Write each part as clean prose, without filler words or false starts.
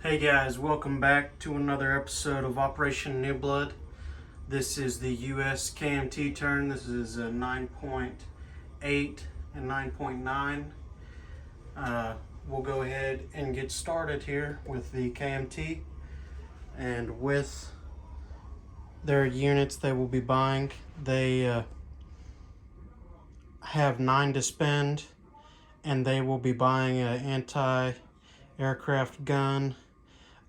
Hey guys, welcome back to another episode of Operation Newblood. This is the US KMT turn. This is a 9.8 and 9.9. We'll go ahead and get started here with the KMT and with their units they will be buying. They have 9 to spend, and they will be buying an anti-aircraft gun,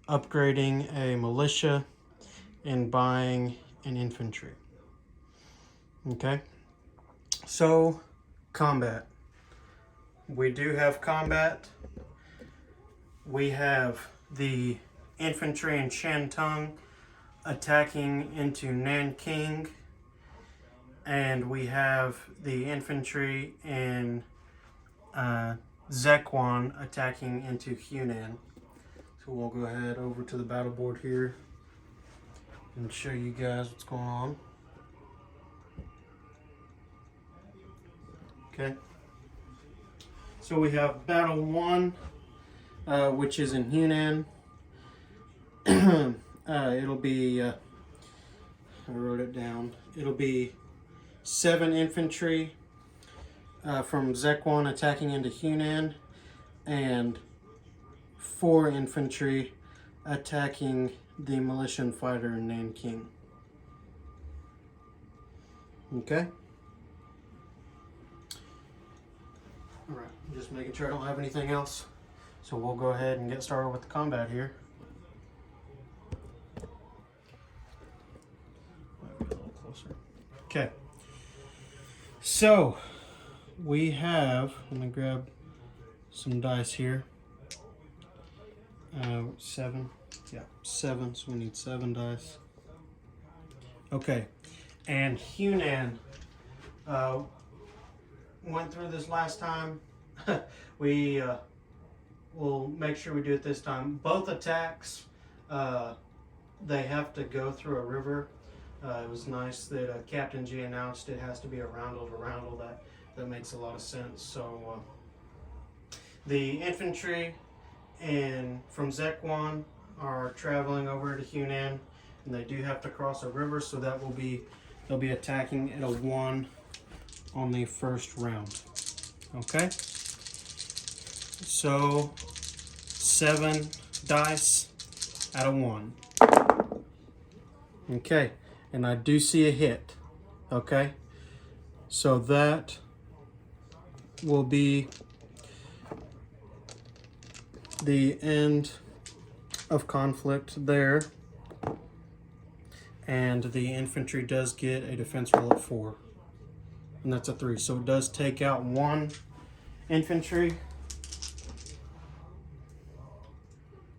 upgrading a militia, and buying an infantry. Okay, so combat. We do have combat. We have the infantry in Shantung attacking into Nanking, and we have the infantry in Szechwan attacking into Hunan. So we'll go ahead over to the battle board here and show you guys what's going on. Okay. So we have battle 1, which is in Hunan. It'll be, I wrote it down, it'll be 7 infantry from Szechwan attacking into Hunan, and 4 infantry attacking the militia and fighter in Nanking. Okay. Alright, just making sure I don't have anything else. So we'll go ahead and get started with the combat here. A little closer. Okay. So we have, let me grab some dice here. 7, yeah, 7, so we need 7 dice. Okay, and Hunan, went through this last time. We will make sure we do it this time. Both attacks, they have to go through a river. It was nice that Captain G announced it has to be a roundel to roundel. That makes a lot of sense. So the infantry from Szechwan are traveling over to Hunan, and they do have to cross a river, so that will be, they'll be attacking at a 1 on the first round. Okay, so 7 dice out of 1. Okay, and I do see a hit. Okay, so that will be the end of conflict there, and the infantry does get a defense roll at 4, and that's a 3, so it does take out 1 infantry,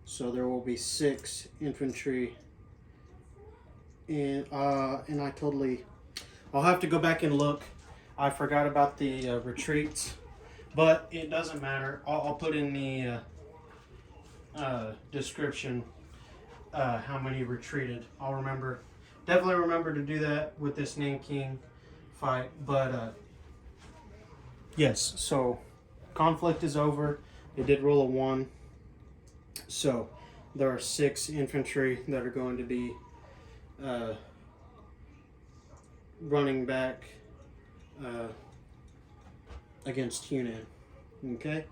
so there will be 6 infantry in, and I'll have to go back and look. I forgot about the retreats, but it doesn't matter. I'll put in the description how many retreated. I'll definitely remember to do that with this Nanking fight. But yes, so conflict is over. It did roll a 1, so there are 6 infantry that are going to be running back against Hunan. Okay,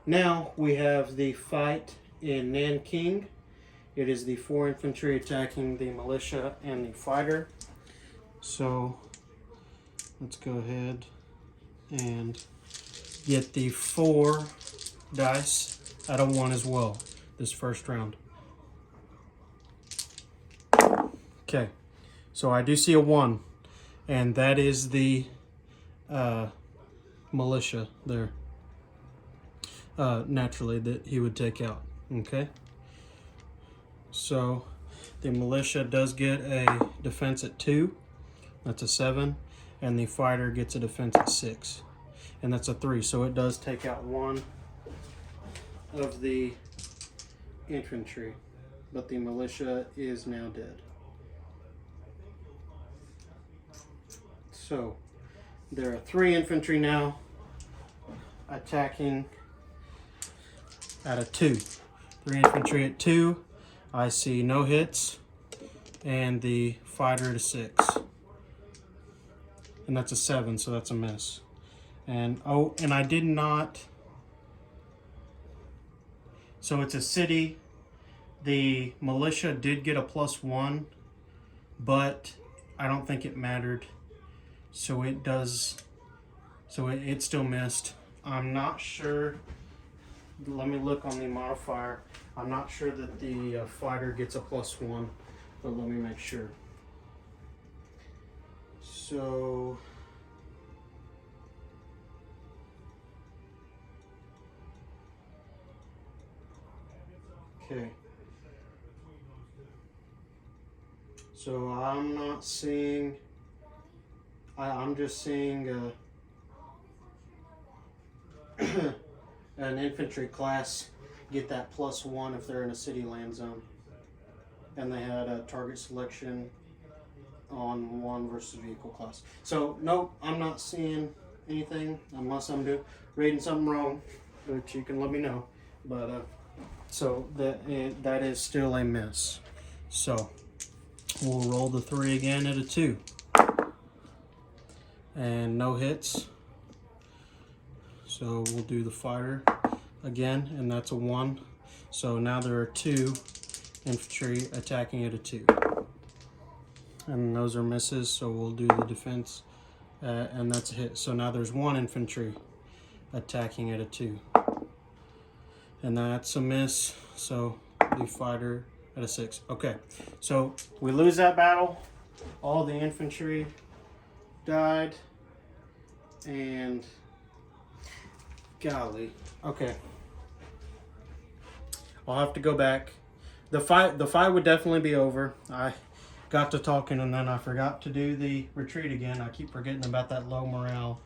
now we have the fight in Nanking. It is the 4 infantry attacking the militia and the fighter. So let's go ahead and get the 4 dice out of 1 as well this first round. Okay, so I do see a 1, and that is the militia there, naturally, that he would take out. Okay, so the militia does get a defense at 2, that's a 7, and the fighter gets a defense at 6, and that's a 3, so it does take out 1 of the infantry, but the militia is now dead. So there are 3 infantry now attacking at a 2. 3 infantry at 2. I see no hits, and the fighter at a 6. And that's a 7, so that's a miss. And oh, and I did not. So it's a city. The militia did get a +1, but I don't think it mattered. So it does. So it still missed. I'm not sure. Let me look on the modifier. I'm not sure that the fighter gets a +1, but let me make sure. So okay. So I'm not seeing. I'm just seeing an infantry class get that +1 if they're in a city land zone, and they had a target selection on 1 versus vehicle class. So nope, I'm not seeing anything unless I'm reading something wrong, which you can let me know. But so that is still a miss. So we'll roll the 3 again at a 2, and no hits. So we'll do the fighter again, and that's a 1. So now there are 2 infantry attacking at a 2. And those are misses, so we'll do the defense, and that's a hit. So now there's 1 infantry attacking at a 2. And that's a miss, so the fighter at a 6. Okay, so we lose that battle. All the infantry died, and golly, okay. I'll have to go back. The fight would definitely be over. I got to talking and then I forgot to do the retreat again. I keep forgetting about that low morale.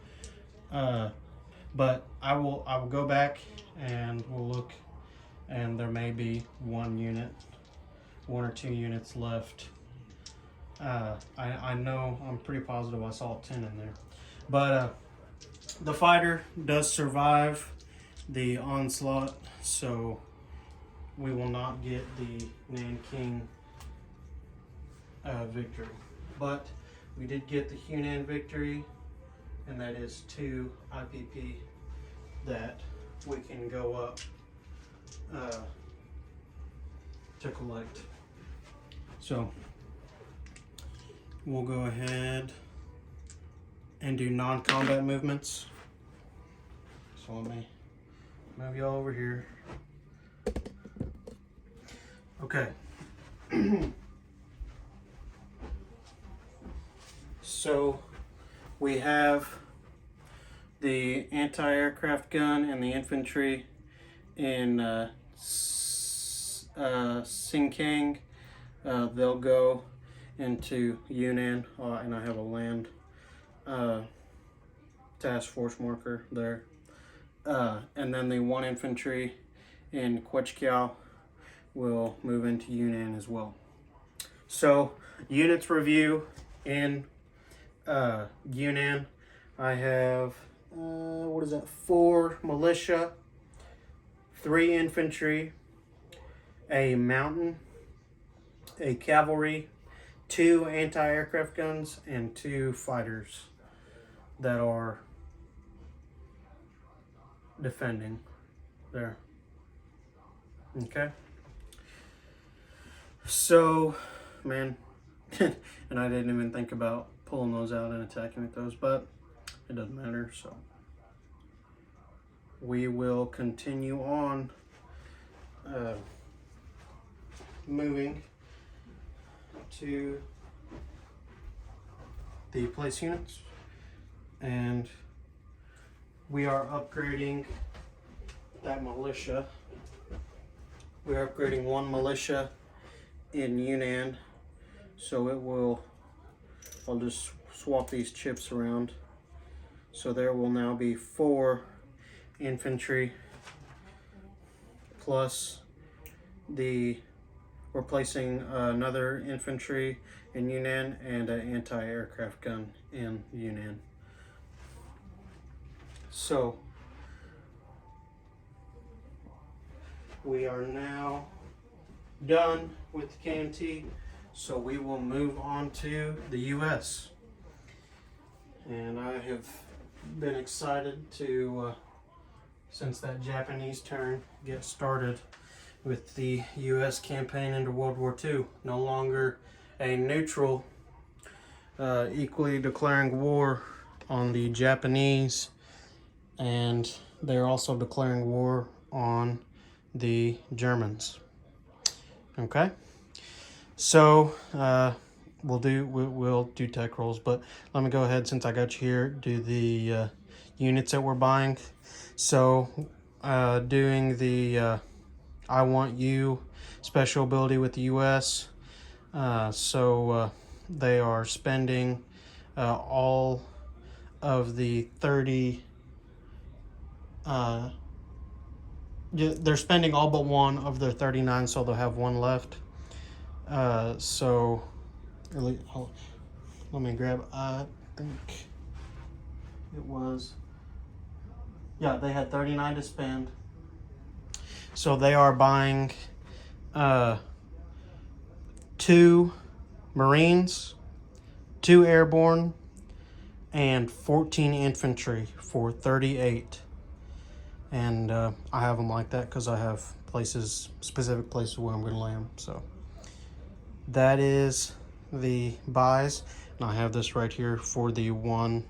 But I will go back and we'll look, and there may be 1 or 2 units left. I know, I'm pretty positive I saw 10 in there. But the fighter does survive the onslaught, so we will not get the Nanking victory. But we did get the Hunan victory, and that is 2 IPP that we can go up to collect. So we'll go ahead and do non-combat movements. So let me move y'all over here. Okay. So we have the anti-aircraft gun and the infantry in Nanking. They'll go into Hunan, and I have a land task force marker there. And then the 1 infantry in Kwechkiao will move into Hunan as well. So units review in Hunan. I have 4 militia, 3 infantry, a mountain, a cavalry, 2 anti-aircraft guns, and 2 fighters that are defending there. Okay. So, man, and I didn't even think about pulling those out and attacking with those, but it doesn't matter. So we will continue on moving to the place units, and we are upgrading that militia. We are upgrading 1 militia in Hunan, so it will, I'll just swap these chips around. So there will now be 4 infantry plus we're placing another infantry in Hunan and an anti-aircraft gun in Hunan. So we are now done with the KMT, so we will move on to the US. And I have been excited to, since that Japanese turn, get started with the US campaign into World War II. No longer a neutral, equally declaring war on the Japanese, and they're also declaring war on the Germans. Okay, so we'll do tech rolls, but let me go ahead, since I got you here, do the units that we're buying. So doing the I Want You special ability with the US. So they are spending all of the 30. They're spending all but one of their 39, so they'll have one left. So let me grab. I think it was. Yeah, they had 39 to spend. So they are buying 2 Marines, 2 Airborne, and 14 Infantry for 38. And I have them like that because I have specific places where I'm going to lay them. So that is the buys. And I have this right here for the 1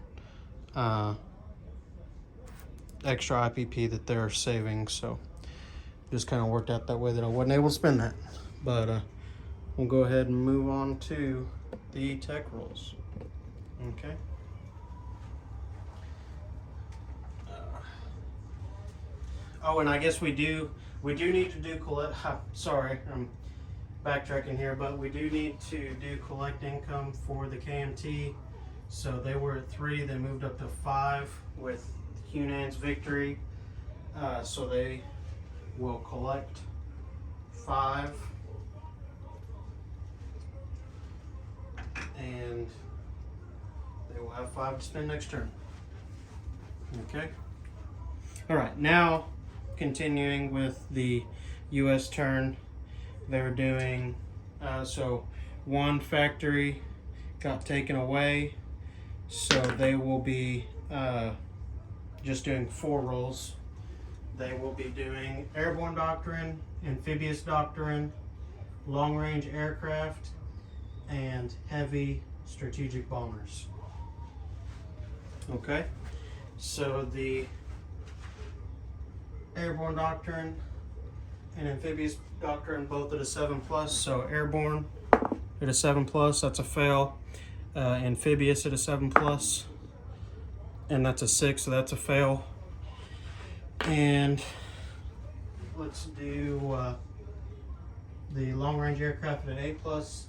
extra IPP that they're saving. So just kind of worked out that way that I wasn't able to spend that. But we'll go ahead and move on to the tech rolls. Okay. Oh, and I guess we do need to do collect. Sorry, I'm backtracking here, but we do need to do collect income for the KMT. So they were at 3, they moved up to 5 with Hunan's victory. So they will collect 5, and they will have 5 to spend next turn. Okay. All right, now continuing with the US turn, they're doing so 1 factory got taken away, so they will be just doing 4 rolls. They will be doing airborne doctrine, amphibious doctrine, long range aircraft, and heavy strategic bombers. Okay, so the airborne doctrine and amphibious doctrine both at a 7+. So airborne at a 7+, that's a fail. Amphibious at a 7+, and that's a 6, so that's a fail. And let's do the long-range aircraft at an 8+,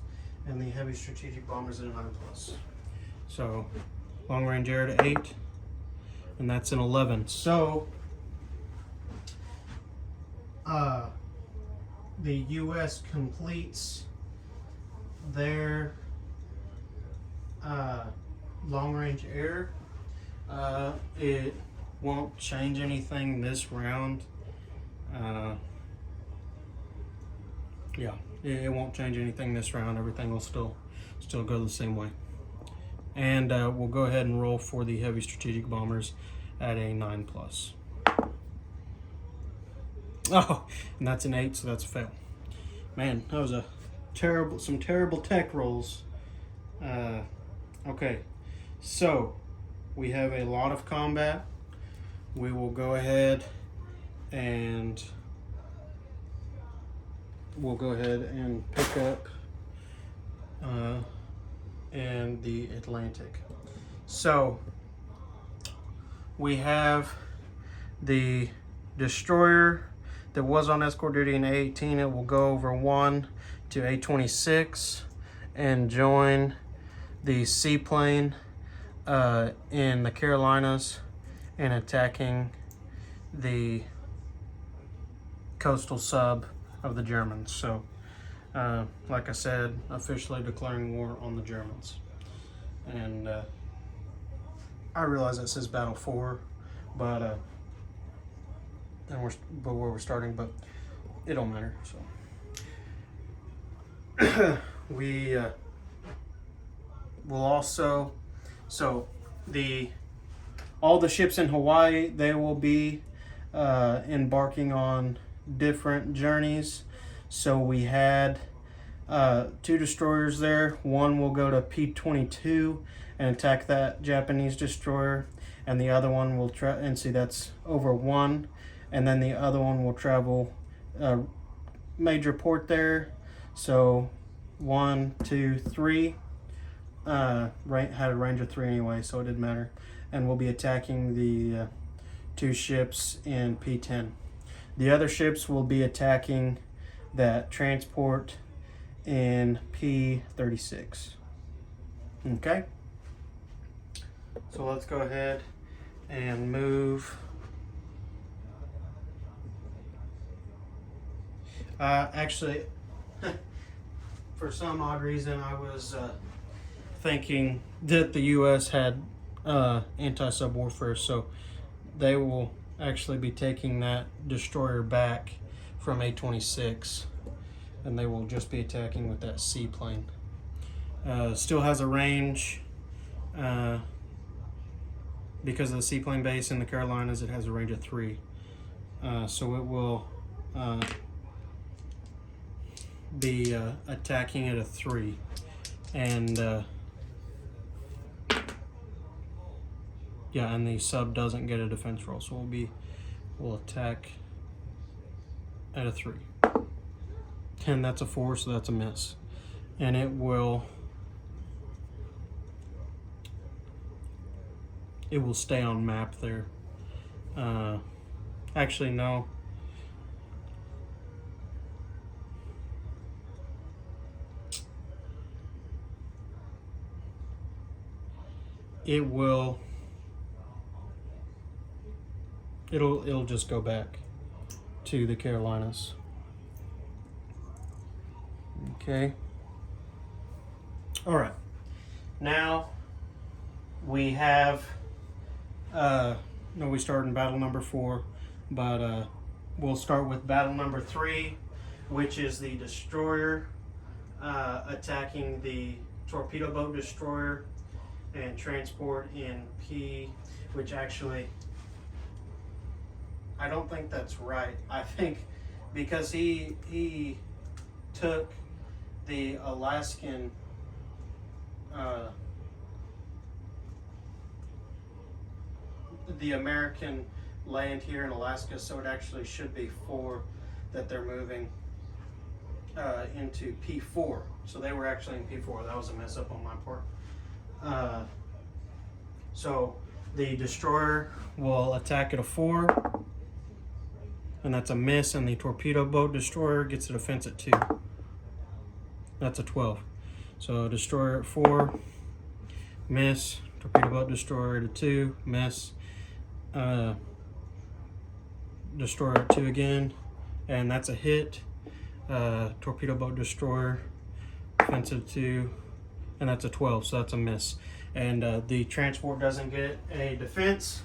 and the heavy strategic bombers at a 9+. So long-range air to 8, and that's an 11. So the U.S. completes their long-range air. It won't change anything this round. Yeah, it won't change anything this round. Everything will still go the same way. And we'll go ahead and roll for the heavy strategic bombers at a 9+. Oh, and that's an 8, so that's a fail. Man, that was some terrible tech rolls. Okay, so we have a lot of combat. We will go ahead and pick up in the Atlantic. So we have the destroyer that was on escort duty in A-18. It will go over 1 to A-26 and join the seaplane in the Carolinas and attacking the coastal sub of the Germans. So like I said, officially declaring war on the Germans. And I realize it says Battle 4, but where we're starting, but it don't matter. So we will also, so all the ships in Hawaii, they will be embarking on different journeys. So we had 2 destroyers there. One will go to P-22 and attack that Japanese destroyer, and the other one will and see, that's over 1, and then the other one will travel major port there. So 1, 2, 3 had a range of 3 anyway, so it didn't matter, and we'll be attacking the 2 ships in P-10. The other ships will be attacking that transport in P-36. Okay, so let's go ahead and move. Actually, for some odd reason, I was thinking that the U.S. had anti-sub warfare, so they will actually be taking that destroyer back from A-26, and they will just be attacking with that seaplane. Still has a range, because of the seaplane base in the Carolinas, it has a range of 3. So it will be attacking at a 3, and yeah, and the sub doesn't get a defense roll, so we'll attack at a 3, and that's a 4, so that's a miss, and it will stay on map there. Actually, no. It'll just go back to the Carolinas. Okay. All right. Now we have we started in battle number 4, but we'll start with battle number 3, which is the destroyer attacking the torpedo boat destroyer and transport in P, which actually, I don't think that's right. I think because he took the Alaskan the American land here in Alaska, so it actually should be 4 that they're moving into P4. So they were actually in P4. That was a mess up on my part. So the destroyer will attack at a 4, and that's a miss, and the torpedo boat destroyer gets a defense at 2. That's a 12. So destroyer at 4, miss. Torpedo boat destroyer at a 2, miss. Destroyer at 2 again, and that's a hit. Torpedo boat destroyer, defensive 2, and that's a 12, so that's a miss. And the transport doesn't get a defense,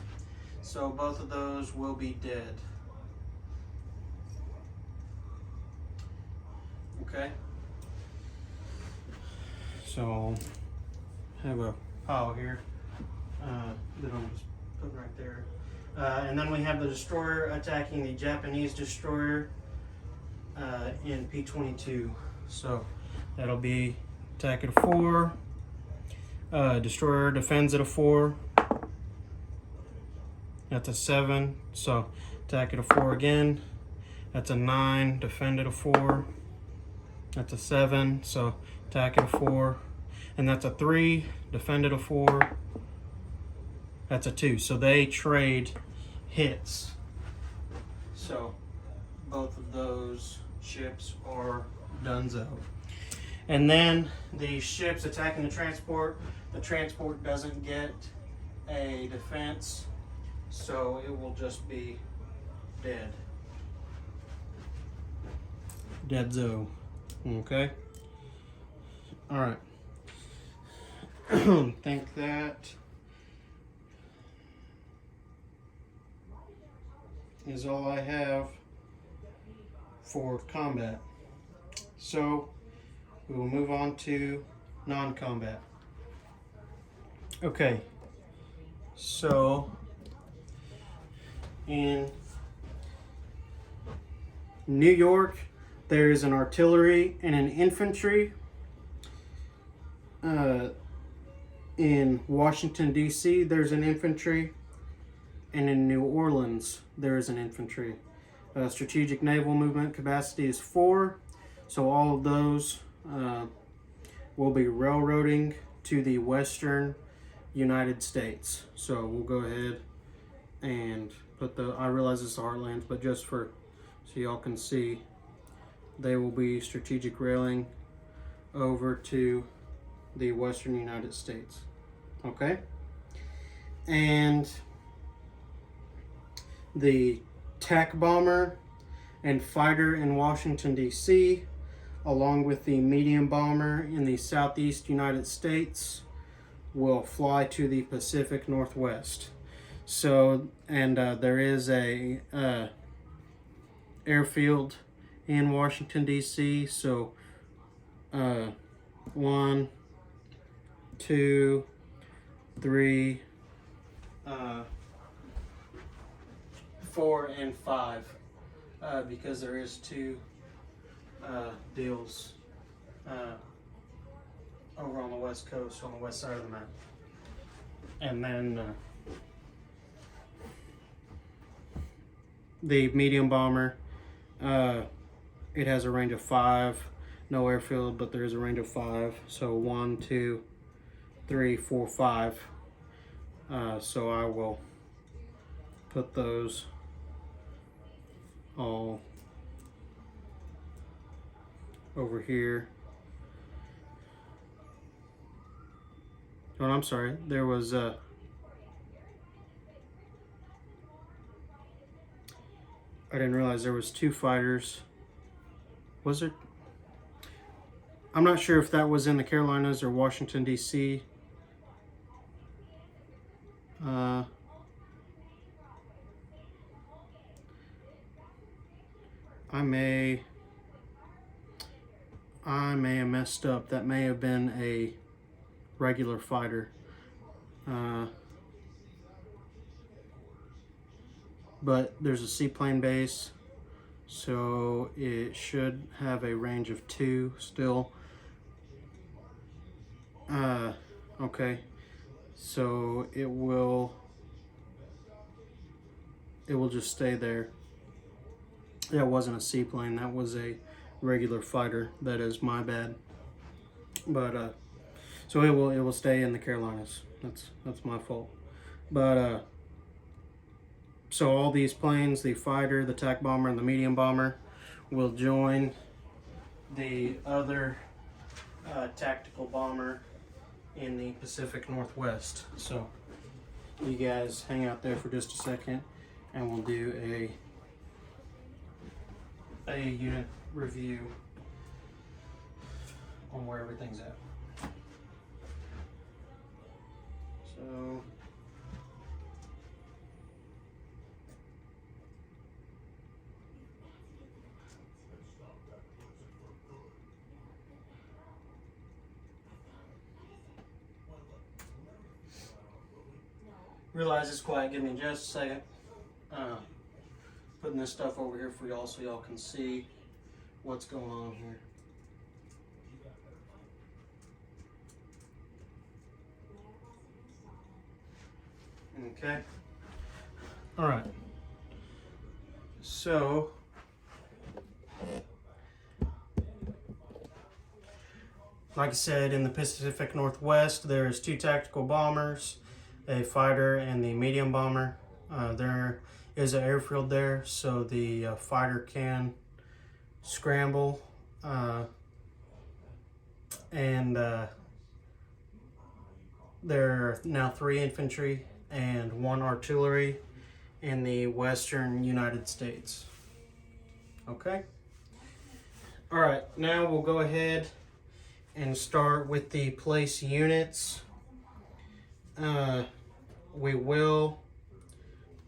so both of those will be dead. Okay, so I have a pile here that I'm just putting right there. And then we have the destroyer attacking the Japanese destroyer in P-22. So that'll be attack at a 4. Destroyer defends at a 4. That's a 7. So attack at a 4 again. That's a 9. Defend at a 4. That's a 7. So attack at a 4. And that's a 3. Defend at a 4. That's a 2. So they trade hits. So both of those ships are donezo. And then the ships attacking the transport doesn't get a defense, so it will just be dead. Deadzo. Okay. All right. Think that is all I have for combat. So we will move on to non-combat. Okay, so in New York, there is an artillery and an infantry. In Washington, D.C., there's an infantry. And in New Orleans, there is an infantry. Strategic naval movement capacity is 4. So all of those will be railroading to the western United States. So we'll go ahead and put I realize it's the heartlands, but just so y'all can see, they will be strategic railing over to the western United States. Okay? And the TAC bomber and fighter in Washington, D.C., along with the medium bomber in the southeast United States, will fly to the Pacific Northwest. So, and there is a airfield in Washington, D.C., so 1, 2, 3, 4, and 5, because there is 2 deals over on the west coast, on the west side of the map. And then the medium bomber, it has a range of 5, no airfield, but there is a range of 5. So 1, 2, 3, 4, 5. So I will put those all over here. Oh, I'm sorry. There was I didn't realize there was 2 fighters. Was there? I'm not sure if that was in the Carolinas or Washington, D.C. I may have messed up. That may have been a regular fighter. But there's a seaplane base, so it should have a range of 2 still. Okay, so it will just stay there. That wasn't a seaplane, that was a regular fighter. That is my bad. But so it will stay in the Carolinas. That's my fault. But so all these planes, the fighter, the TAC bomber, and the medium bomber, will join the other tactical bomber in the Pacific Northwest. So you guys hang out there for just a second, and we'll do a unit review on where everything's at. So realize it's quiet. Give me just a second. Putting this stuff over here for y'all so y'all can see what's going on here. Okay. All right. So like I said, in the Pacific Northwest, there's 2 tactical bombers, a fighter, and the medium bomber. There is an airfield there, so the fighter can scramble. And there are now 3 infantry and 1 artillery in the western United States. Okay? Alright, now we'll go ahead and start with the place units. We will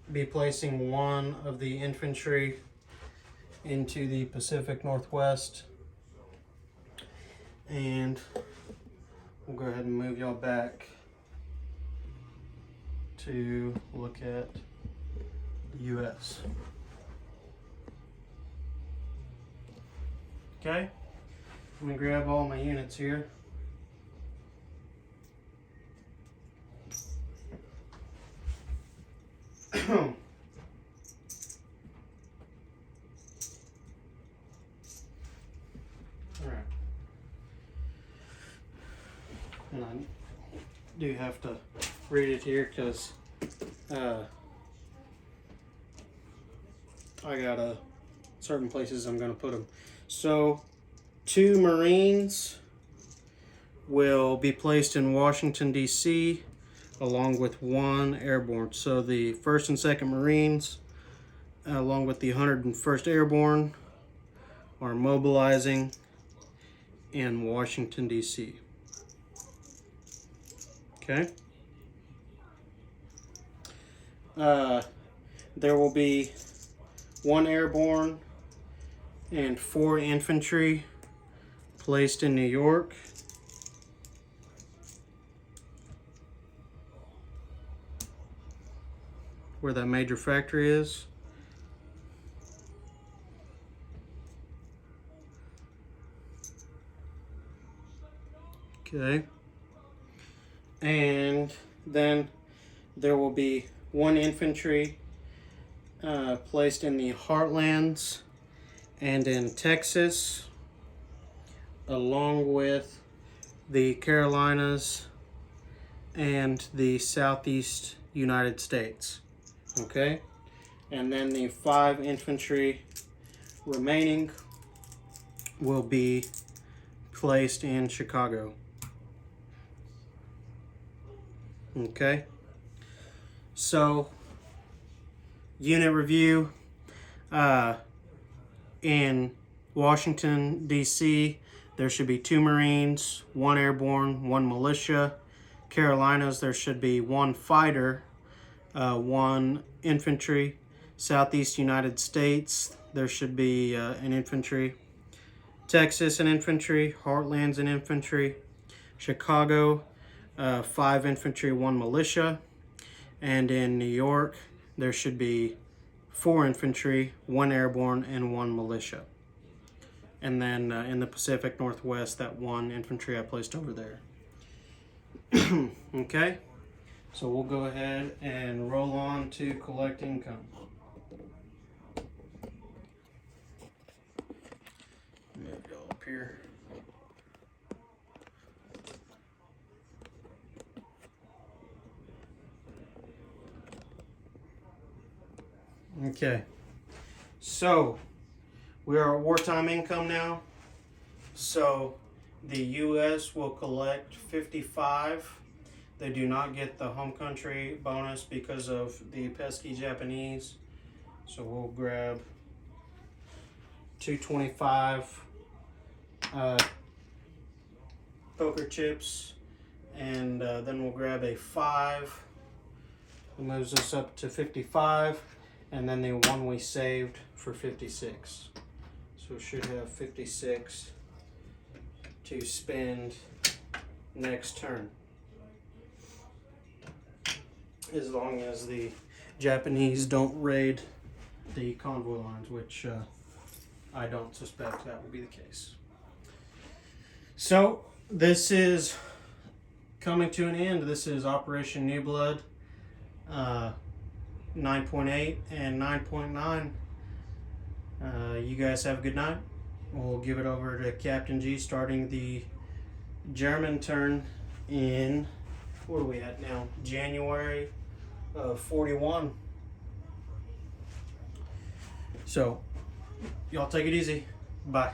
be placing 1 of the infantry into the Pacific Northwest. And we'll go ahead and move y'all back to look at the U.S. Okay, I'm gonna grab all my units here. All right, and I do have to read it here because I got certain places I'm going to put them. So 2 Marines will be placed in Washington, D.C. along with 1 airborne. So the 1st and 2nd Marines along with the 101st Airborne are mobilizing in Washington, D.C. Okay. There will be 1 airborne and 4 infantry placed in New York. Where that major factory is. Okay. And then there will be 1 infantry placed in the Heartlands and in Texas, along with the Carolinas and the Southeast United States. Okay, and then the 5 infantry remaining will be placed in Chicago. Okay, so unit review. In Washington, D.C., there should be 2 Marines, 1 airborne, 1 militia. Carolinas, there should be 1 fighter, 1 infantry. Southeast United States, there should be an infantry. Texas, an infantry. Heartlands, an infantry. Chicago, 5 infantry, 1 militia. And in New York, there should be 4 infantry, 1 airborne, and 1 militia. And then in the Pacific Northwest, that 1 infantry I placed over there. Okay, so we'll go ahead and roll on to collect income. Move y'all up here. Okay, so we are at wartime income now. So the U.S. will collect 55. They do not get the home country bonus because of the pesky Japanese. So we'll grab 225 poker chips, and then we'll grab a 5. It moves us up to 55. And then the 1 we saved for 56. So we should have 56 to spend next turn. As long as the Japanese don't raid the convoy lines, which I don't suspect that will be the case. So this is coming to an end. This is Operation Newblood. 9.8 and 9.9. You guys have a good night. We'll give it over to Captain G, starting the German turn in, where are we at now? January of 41. So, y'all take it easy. Bye.